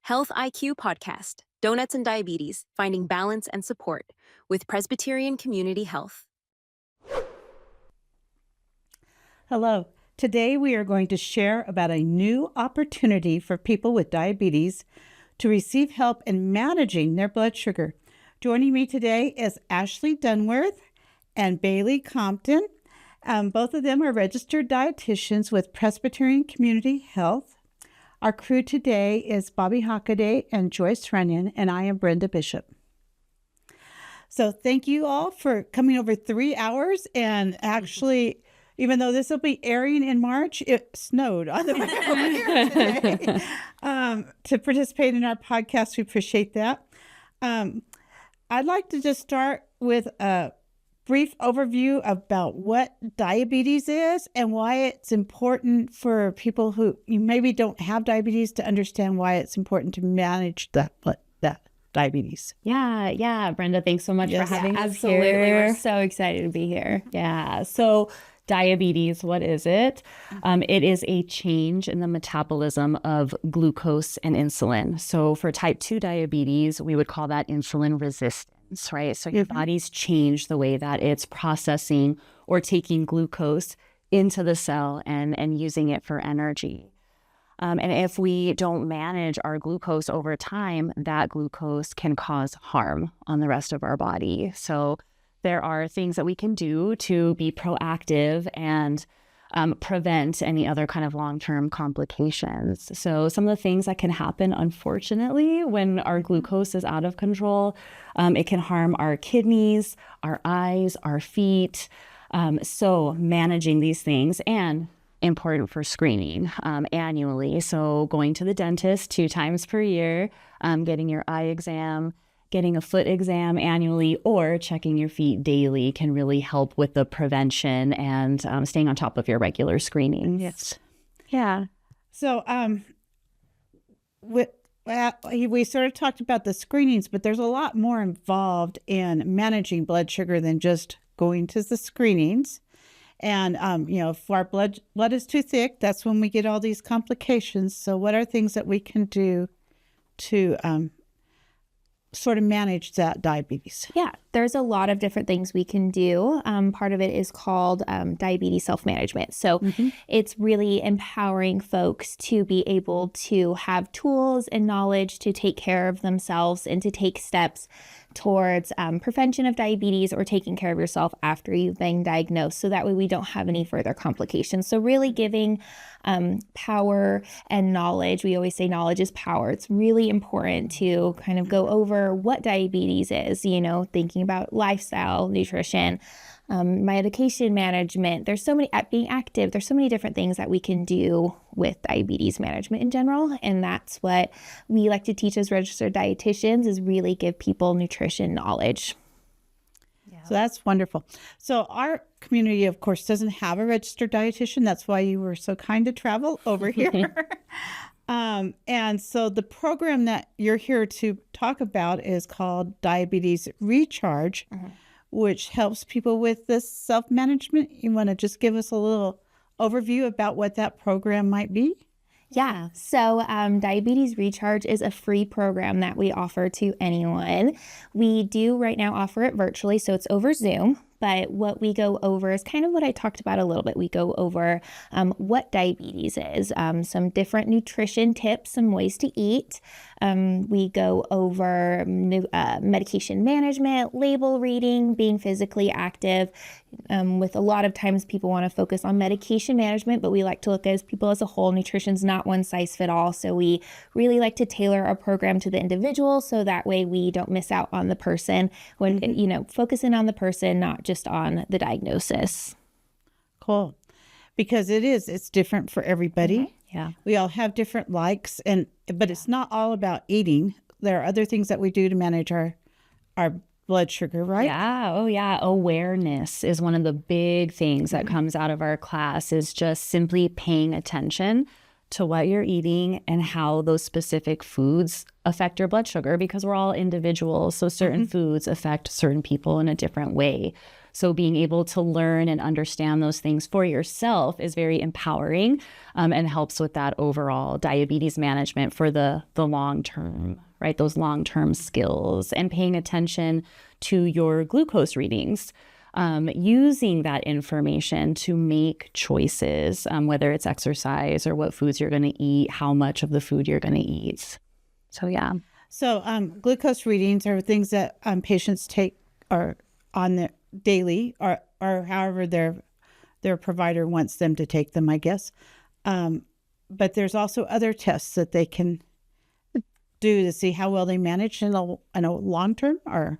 Health IQ Podcast, Donuts and Diabetes, Finding Balance and Support with Presbyterian Community Health. Hello. Today we are going to share about a new opportunity for people with diabetes to receive help in managing their blood sugar. Joining me today is Ashley Dunworth and Bailey Compton. Both of them are registered dietitians with Presbyterian Community Health. Our crew today is Bobby Hockaday and Joyce Runyon, and I am Brenda Bishop. So thank you all for coming over 3 hours. And actually, even though this will be airing in March, it snowed on the way over here today to participate in our podcast. We appreciate that. I'd like to just start with a brief overview about what diabetes is and why it's important for people who maybe don't have diabetes to understand why it's important to manage that diabetes. Yeah, Brenda, thanks so much for having us Absolutely. here. We're so excited to be here. Yeah, so diabetes, what is it? It is a change in the metabolism of glucose and insulin. So for type 2 diabetes, we would call that insulin resistance, right? So your body's changed the way that it's processing or taking glucose into the cell and using it for energy. And if we don't manage our glucose over time, that glucose can cause harm on the rest of our body. So there are things that we can do to be proactive and prevent any other kind of long-term complications. So some of the things that can happen, unfortunately, when our glucose is out of control, it can harm our kidneys, our eyes, our feet. So managing these things, and important for screening annually. So going to the dentist 2 times per year, getting your eye exam, getting a foot exam annually, or checking your feet daily can really help with the prevention and staying on top of your regular screenings. Yes. Yeah. So we sort of talked about the screenings, but there's a lot more involved in managing blood sugar than just going to the screenings. And, if our blood is too thick, that's when we get all these complications. So what are things that we can do to sort of manage that diabetes? Yeah, there's a lot of different things we can do. Part of it is called diabetes self-management. So it's really empowering folks to be able to have tools and knowledge to take care of themselves and to take steps towards prevention of diabetes or taking care of yourself after you've been diagnosed. So that way we don't have any further complications. So really giving power and knowledge. We always say knowledge is power. It's really important to kind of go over what diabetes is, thinking about lifestyle, nutrition, medication management. There's so many, being active, there's so many different things that we can do with diabetes management in general. And that's what we like to teach as registered dietitians, is really give people nutrition knowledge. So that's wonderful. So our community, of course, doesn't have a registered dietitian. That's why you were so kind to travel over here. And so the program that you're here to talk about is called Diabetes Recharge, which helps people with this self-management. You want to just give us a little overview about what that program might be? Yeah, so Diabetes Recharge is a free program that we offer to anyone. We do right now offer it virtually, so it's over Zoom. But what we go over is kind of what I talked about a little bit. We go over what diabetes is, some different nutrition tips, some ways to eat. We go over medication management, label reading, being physically active. With a lot of times people want to focus on medication management, but we like to look at people as a whole. Nutrition's not one size fit all. So we really like to tailor our program to the individual, so that way we don't miss out on the person when, focusing on the person, not just on the diagnosis. Cool. Because it's different for everybody. Yeah. We all have different likes, but it's not all about eating. There are other things that we do to manage our blood sugar, right? Yeah. Oh, yeah. Awareness is one of the big things that comes out of our class, is just simply paying attention to what you're eating and how those specific foods affect your blood sugar, because we're all individuals. So certain foods affect certain people in a different way. So being able to learn and understand those things for yourself is very empowering, and helps with that overall diabetes management for the long term, right? Those long-term skills and paying attention to your glucose readings. Using that information to make choices, whether it's exercise or what foods you're going to eat, how much of the food you're going to eat. So, yeah. So glucose readings are things that patients take or on their daily or however their provider wants them to take them, I guess. But there's also other tests that they can do to see how well they manage in a long term or...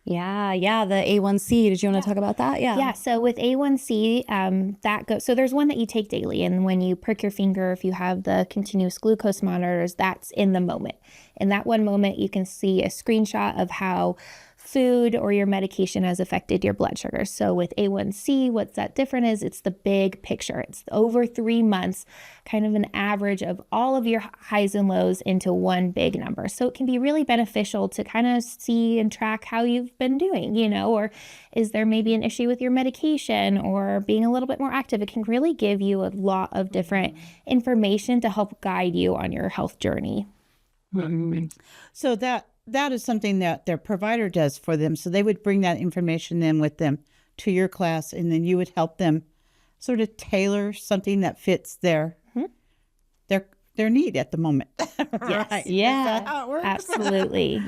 Yeah, the A1C. Did you want to talk about that? Yeah, so with A1C, so there's one that you take daily, and when you prick your finger, if you have the continuous glucose monitors, that's in the moment. In that one moment, you can see a screenshot of how food or your medication has affected your blood sugar. So with A1C, what's that different is it's the big picture. It's over 3 months, kind of an average of all of your highs and lows into one big number. So it can be really beneficial to kind of see and track how you've been doing, or is there maybe an issue with your medication or being a little bit more active? It can really give you a lot of different information to help guide you on your health journey. So that is something that their provider does for them. So they would bring that information in with them to your class, and then you would help them sort of tailor something that fits their need at the moment. Yes. Right. Yeah. Is that how it works? Absolutely.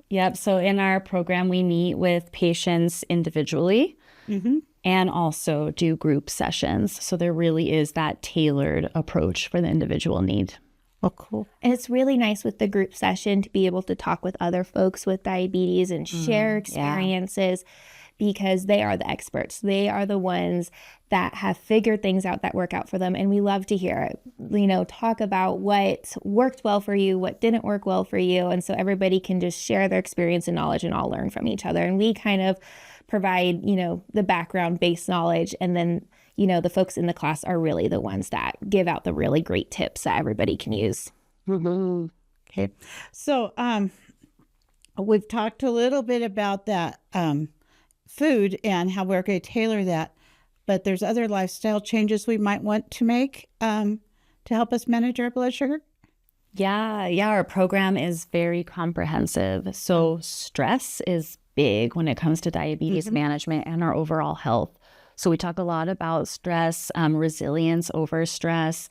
Yep. So in our program, we meet with patients individually and also do group sessions. So there really is that tailored approach for the individual need. Oh, cool. And it's really nice with the group session to be able to talk with other folks with diabetes and share experiences because they are the experts. They are the ones that have figured things out that work out for them. And we love to hear it, talk about what worked well for you, what didn't work well for you. And so everybody can just share their experience and knowledge and all learn from each other. And we kind of provide, the background-based knowledge, and then the folks in the class are really the ones that give out the really great tips that everybody can use. Okay. So we've talked a little bit about that food and how we're going to tailor that, but there's other lifestyle changes we might want to make to help us manage our blood sugar. Yeah, our program is very comprehensive. So stress is big when it comes to diabetes management and our overall health. So we talk a lot about stress, resilience over stress.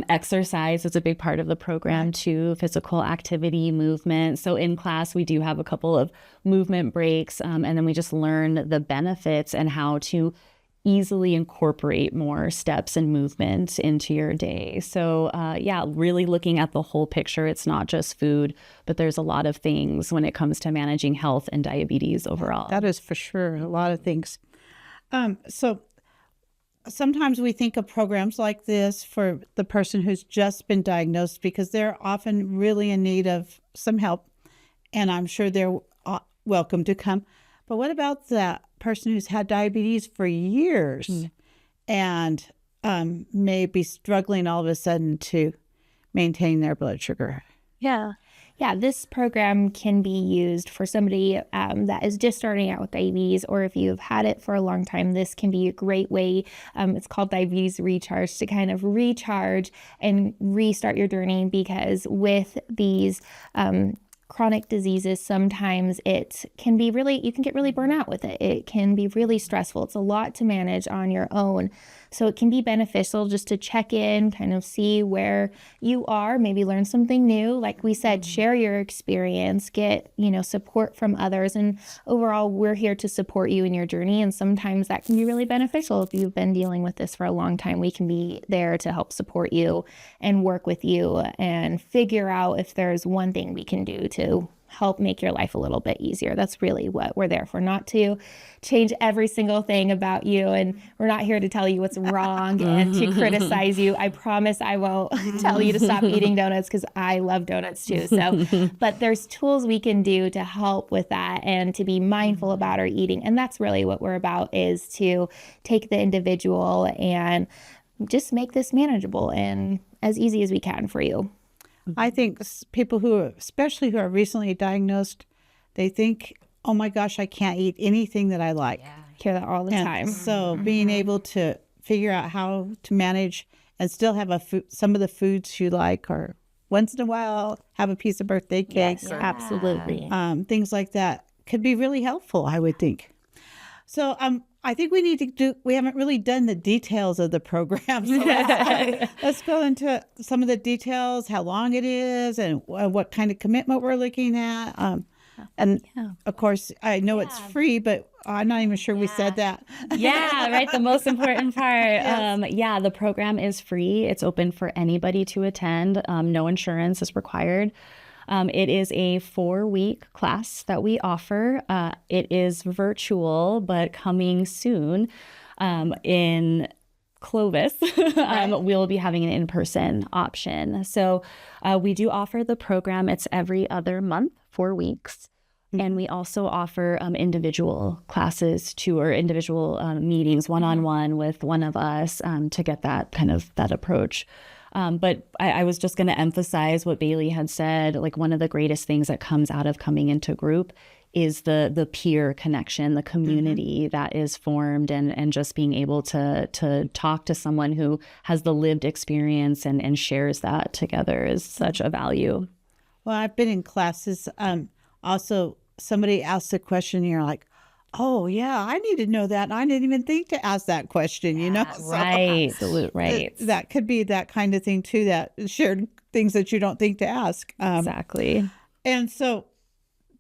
Exercise is a big part of the program too, physical activity, movement. So in class, we do have a couple of movement breaks, and then we just learn the benefits and how to easily incorporate more steps and movement into your day. So really looking at the whole picture. It's not just food, but there's a lot of things when it comes to managing health and diabetes overall. That is for sure a lot of things. So sometimes we think of programs like this for the person who's just been diagnosed because they're often really in need of some help, and I'm sure they're welcome to come. But what about that person who's had diabetes for years and may be struggling all of a sudden to maintain their blood sugar? Yeah, this program can be used for somebody that is just starting out with diabetes, or if you've had it for a long time, this can be a great way. It's called Diabetes Recharge, to kind of recharge and restart your journey, because with these chronic diseases, sometimes it can be you can get really burnt out with it. It can be really stressful. It's a lot to manage on your own. So it can be beneficial just to check in, kind of see where you are, maybe learn something new. Like we said, share your experience, get, support from others. And overall, we're here to support you in your journey. And sometimes that can be really beneficial. If you've been dealing with this for a long time, we can be there to help support you and work with you and figure out if there's one thing we can do to help make your life a little bit easier. That's really what we're there for, not to change every single thing about you. And we're not here to tell you what's wrong and to criticize you. I promise I won't tell you to stop eating donuts, because I love donuts too. So, but there's tools we can do to help with that and to be mindful about our eating. And that's really what we're about, is to take the individual and just make this manageable and as easy as we can for you. I think people especially who are recently diagnosed, they think, oh my gosh, I can't eat anything that I like. hear that all the And time. so being able to figure out how to manage and still have some of the foods you like, or once in a while have a piece of birthday cake, Yes, or absolutely. things like that could be really helpful, I would think. So I think we haven't really done the details of the program. So let's go into some of the details, how long it is and what kind of commitment we're looking at. And of course, I know it's free, but I'm not even sure we said that. Yeah, right. The most important part. The program is free. It's open for anybody to attend. No insurance is required. It is a 4-week class that we offer. It is virtual, but coming soon in Clovis, we'll be having an in-person option. So we do offer the program. It's every other month, 4 weeks. And we also offer individual classes or individual meetings, one-on-one with one of us to get that approach. But I was just going to emphasize what Bailey had said. Like, one of the greatest things that comes out of coming into group is the peer connection, the community that is formed, and just being able to talk to someone who has the lived experience and shares that together is such a value. Well, I've been in classes. Also, somebody asks a question, and you're like, oh, yeah, I need to know that. And I didn't even think to ask that question, you know? So, Right. Absolutely right. That could be that kind of thing, too, that shared things that you don't think to ask. Exactly. And so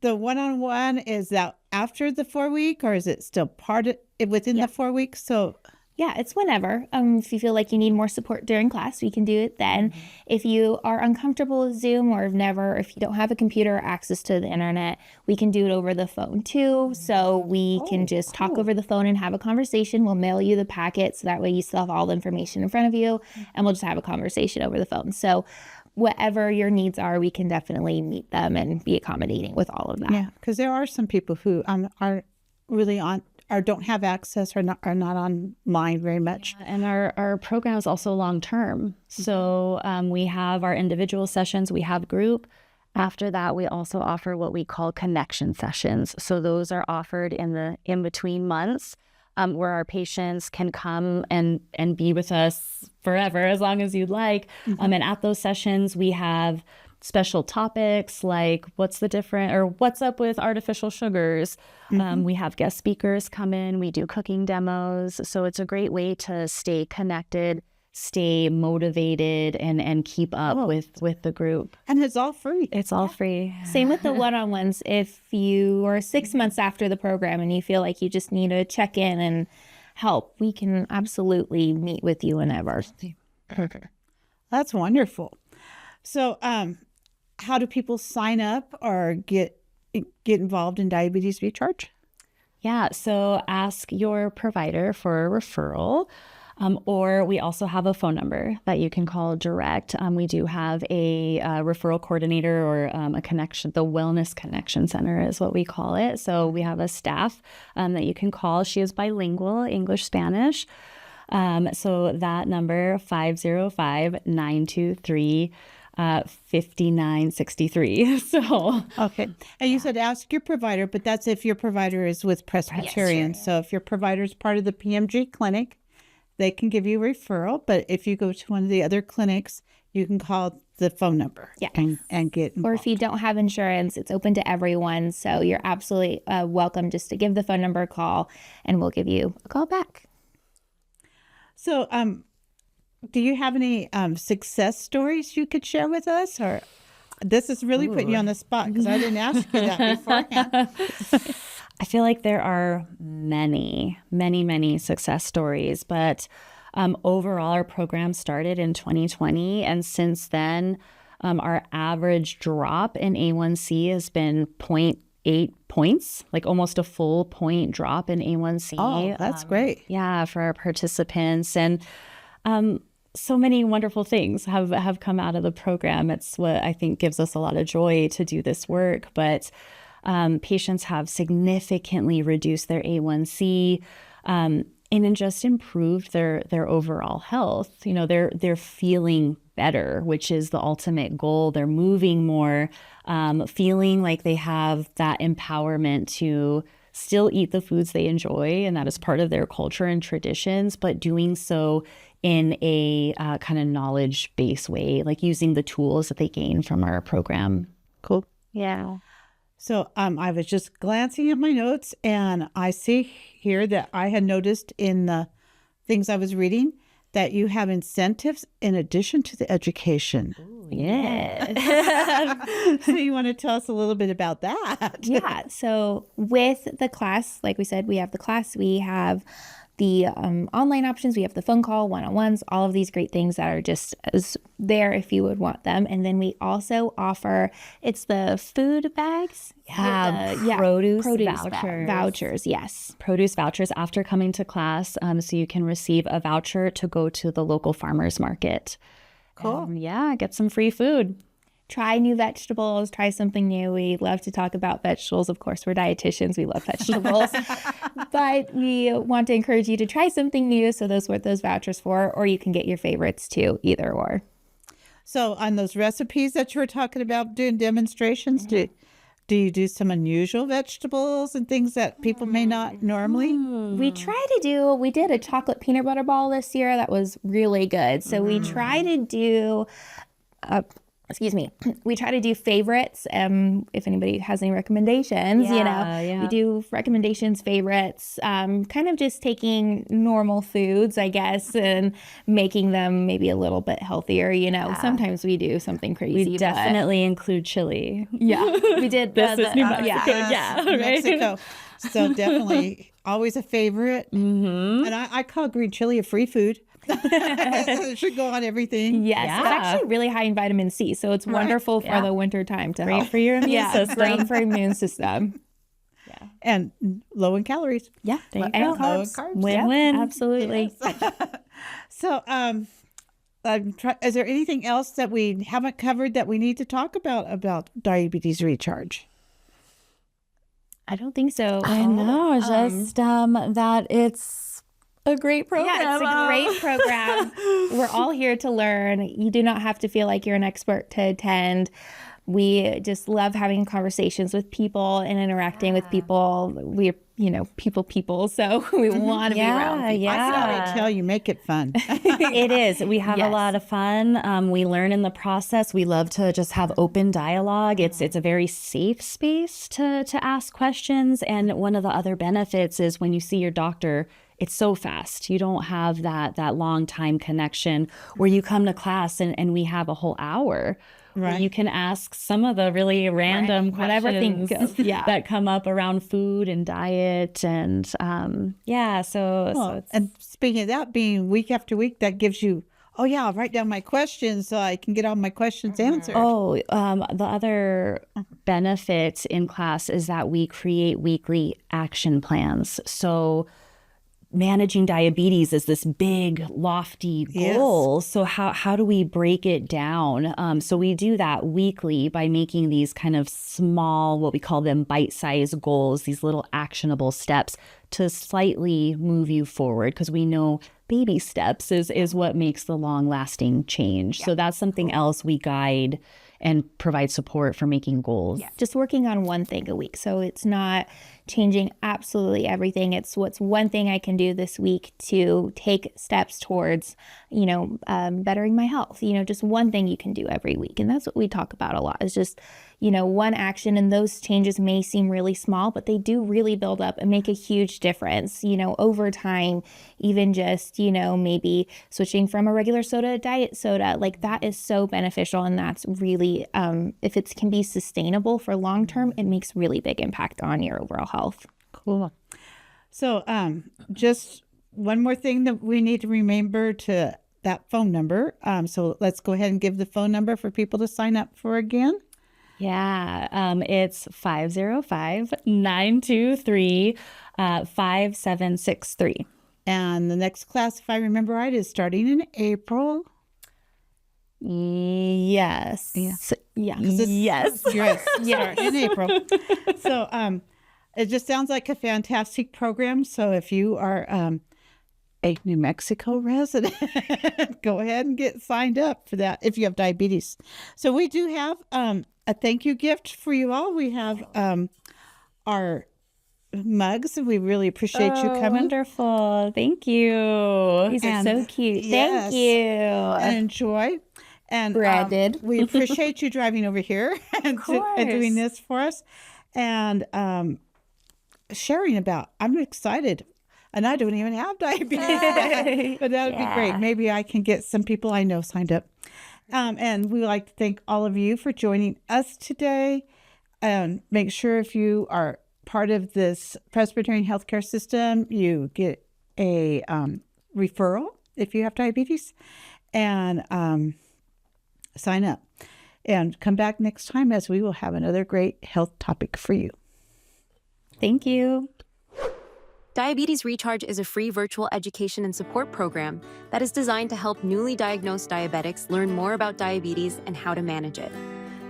the one-on-one, is that after the 4 week, or is it still part of it within the 4 weeks? So Yeah, it's whenever. If you feel like you need more support during class, we can do it then. If you are uncomfortable with Zoom, or if you don't have a computer or access to the internet, we can do it over the phone too. So we can just talk over the phone and have a conversation. We'll mail you the packet, so that way you still have all the information in front of you, and we'll just have a conversation over the phone. So whatever your needs are, we can definitely meet them and be accommodating with all of that. yeah, because there are some people who are really on, or don't have access, or are not online very much. And our program is also long-term. So we have our individual sessions, we have group. After that, we also offer what we call connection sessions. So those are offered in the in-between months, where our patients can come and be with us forever, as long as you'd like. And at those sessions, we have special topics like what's up with artificial sugars. We have guest speakers come in. We do cooking demos. So it's a great way to stay connected, stay motivated, and keep up with the group. And it's all free. It's all free. Same with the one-on-ones. If you are 6 months after the program and you feel like you just need to check in and help, we can absolutely meet with you whenever. That's wonderful. So how do people sign up or get involved in diabetes recharge? Yeah, so ask your provider for a referral. Or we also have a phone number that you can call direct. We do have a referral coordinator, or a connection. The Wellness Connection Center is what we call it. So we have a staff that you can call. She is bilingual, English, Spanish. So that number, 505-923 5963. So okay. And you said ask your provider, but that's if your provider is with Presbyterian. So if your provider is part of the PMG clinic, they can give you a referral. But if you go to one of the other clinics, you can call the phone number and get involved. Or if you don't have insurance, it's open to everyone. So you're absolutely welcome just to give the phone number a call, and we'll give you a call back. So do you have any success stories you could share with us? Or this is really putting you on the spot, because I didn't ask you that beforehand. I feel like there are many, many, many success stories, but overall, our program started in 2020, and since then, our average drop in A1C has been 0.8 points, like almost a full point drop in A1C. Oh, that's great. Yeah, for our participants. And so many wonderful things have come out of the program. It's what I think gives us a lot of joy to do this work. But patients have significantly reduced their A1C and then just improved their overall health. You know, they're feeling better, which is the ultimate goal. They're moving more, feeling like they have that empowerment to still eat the foods they enjoy, and that is part of their culture and traditions, but doing so in a kind of knowledge-based way, like using the tools that they gain from our program. Cool. Yeah. So I was just glancing at my notes, and I see here that I had noticed in the things I was reading that you have incentives in addition to the education. Yeah. So you want to tell us a little bit about that? Yeah. So with the class, like we said, we have the class, we have the online options, we have the phone call, one-on-ones, all of these great things that are just as there if you would want them. And then we also offer, it's the food bags. Produce vouchers. Yes. Produce vouchers after coming to class, so you can receive a voucher to go to the local farmers market. Cool. Get some free food. Try new vegetables, try something new. We love to talk about vegetables. Of course, we're dietitians. We love vegetables. But we want to encourage you to try something new. So those are what those vouchers for, or you can get your favorites too, either or. So on those recipes that you were talking about doing demonstrations, do you do some unusual vegetables and things that people may not normally? We did a chocolate peanut butter ball this year. That was really good. So we try to do we try to do favorites. If anybody has any recommendations, we do recommendations, favorites, kind of just taking normal foods, I guess, and making them maybe a little bit healthier. Sometimes we do something crazy. We definitely include chili. Yeah, we did. This is New Mexico. Right? Mexico. So definitely always a favorite. And I call green chili a free food. It should go on everything. Yes, it's actually really high in vitamin C, so it's wonderful for the winter time to help. For your immune system. Great for immune system. And low in calories. Yeah, and carbs. Low in carbs. Win-win. Absolutely. So, is there anything else that we haven't covered that we need to talk about diabetes recharge? I don't think so. I know, just that it's a great program. Yeah, it's a great program. We're all here to learn. You do not have to feel like you're an expert to attend. We just love having conversations with people and interacting with people. We're, people. So we want to be around people. I can already tell you make it fun. It is. We have a lot of fun. We learn in the process. We love to just have open dialogue. It's a very safe space to ask questions. And one of the other benefits is when you see your doctor, it's so fast. You don't have that long time connection where you come to class and we have a whole hour. Right. You can ask some of the really random questions that come up around food and diet. And so it's... And speaking of that, being week after week, that gives you, I'll write down my questions so I can get all my questions answered. The other benefit in class is that we create weekly action plans. So managing diabetes is this big, lofty goal. Yes. So how do we break it down? So we do that weekly by making these kind of small, what we call them bite-sized goals, these little actionable steps to slightly move you forward, because we know baby steps is what makes the long-lasting change. Yeah. So that's something else we guide and provide support for making goals. Yeah. Just working on one thing a week. So it's not changing absolutely everything. It's what's one thing I can do this week to take steps towards, bettering my health. Just one thing you can do every week. And that's what we talk about a lot, is just, one action. And those changes may seem really small, but they do really build up and make a huge difference, over time. Even just, maybe switching from a regular soda to diet soda, like that is so beneficial. And that's really, if it can be sustainable for long term, it makes really big impact on your overall health. Cool. So just one more thing that we need to remember, to that phone number. So let's go ahead and give the phone number for people to sign up for again. Yeah, it's 505-923-5763. And the next class, if I remember right, is starting in April. Yes. Yeah. Yes. Yes. In April. So it just sounds like a fantastic program. So if you are a New Mexico resident, go ahead and get signed up for that if you have diabetes. So we do have a thank you gift for you all. We have our mugs. We really appreciate you coming. Wonderful. Thank you. These are so cute. Yes. Thank you. And enjoy. And Branded. we appreciate you driving over here and doing this for us and sharing about. I'm excited. And I don't even have diabetes, but that would be great. Maybe I can get some people I know signed up. And we would like to thank all of you for joining us today. And make sure if you are part of this Presbyterian healthcare system, you get a referral if you have diabetes, and sign up. And come back next time as we will have another great health topic for you. Thank you. Diabetes Recharge is a free virtual education and support program that is designed to help newly diagnosed diabetics learn more about diabetes and how to manage it.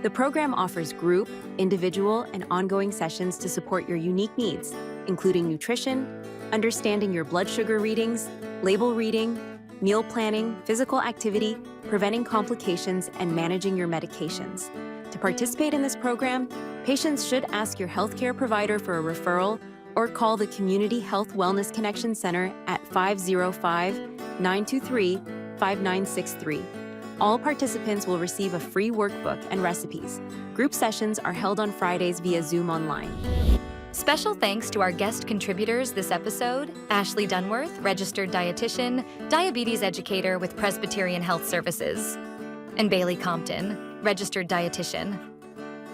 The program offers group, individual, and ongoing sessions to support your unique needs, including nutrition, understanding your blood sugar readings, label reading, meal planning, physical activity, preventing complications, and managing your medications. To participate in this program, patients should ask your healthcare provider for a referral or call the Community Health Wellness Connection Center at 505-923-5963. All participants will receive a free workbook and recipes. Group sessions are held on Fridays via Zoom online. Special thanks to our guest contributors this episode, Ashley Dunworth, registered dietitian, diabetes educator with Presbyterian Health Services, and Bailey Compton, registered dietitian.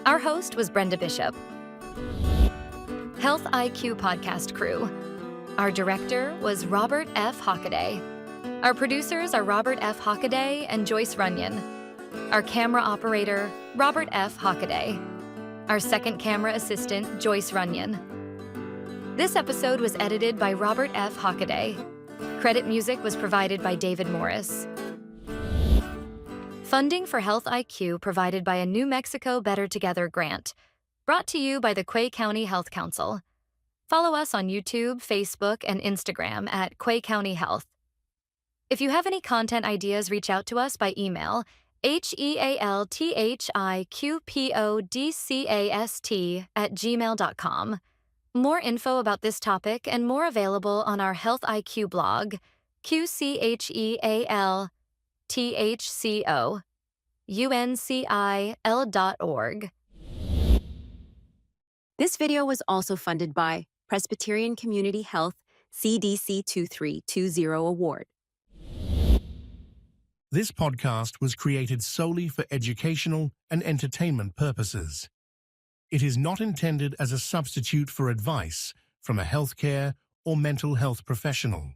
Our host was Brenda Bishop. Health IQ podcast crew. Our director was Robert F. Hockaday. Our producers are Robert F. Hockaday and Joyce Runyon. Our camera operator, Robert F. Hockaday. Our second camera assistant, Joyce Runyon. This episode was edited by Robert F. Hockaday. Credit music was provided by David Morris. Funding for Health IQ provided by a New Mexico Better Together grant. Brought to you by the Quay County Health Council. Follow us on YouTube, Facebook, and Instagram at Quay County Health. If you have any content ideas, reach out to us by email, healthiqpodcast@gmail.com. More info about this topic and more available on our Health IQ blog, QCHEALTHCO.UNCIL.org. This video was also funded by Presbyterian Community Health CDC 2320 Award. This podcast was created solely for educational and entertainment purposes. It is not intended as a substitute for advice from a healthcare or mental health professional.